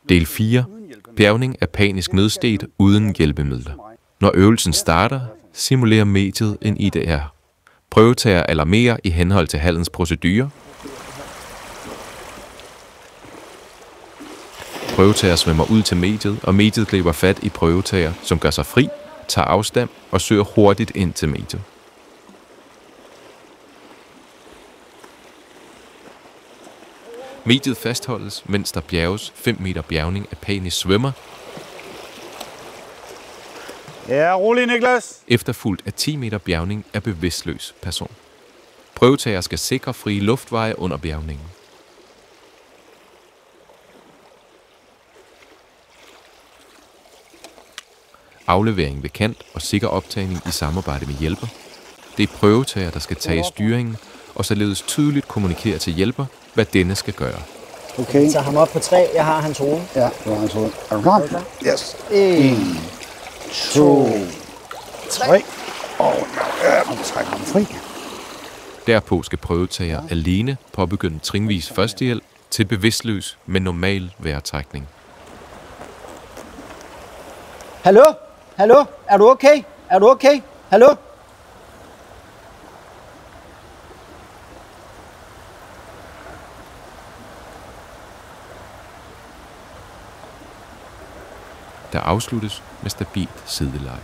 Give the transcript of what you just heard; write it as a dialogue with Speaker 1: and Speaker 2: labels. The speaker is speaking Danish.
Speaker 1: Del 4. Bjærgning af panisk nødsted uden hjælpemidler. Når øvelsen starter, simulerer mediet en IDR. Prøvetager alarmerer i henhold til hallens procedure. Prøvetager svømmer ud til mediet, og mediet griber fat i prøvetager, som gør sig fri, tager afstand og søger hurtigt ind til mediet. Mediet fastholdes, mens der bjerges 5 meter bjærgning af panisk svømmer.
Speaker 2: Ja, rolig, Niklas.
Speaker 1: Efterfulgt af 10 meter bjærgning af bevidstløs person. Prøvetager skal sikre frie luftveje under bjærgningen. Aflevering ved kant og sikker optagning i samarbejde med hjælper. Det er prøvetager, der skal tage styringen og således tydeligt kommunikere til hjælper, hvad denne skal gøre.
Speaker 3: Okay. Så ham op på 3. Jeg har hans hoved.
Speaker 2: Ja, du har hans hoved. Er du klar? Yes. 1, 2, 3. Og nu trækker ham fri.
Speaker 1: Derpå skal prøvetager alene påbegynde trinvis førstehjælp til bevidstløs med normal vejrtrækning.
Speaker 3: Hallo? Hallo? Er du okay? Er du okay? Hallo?
Speaker 1: Der afsluttes med stabilt sideleje.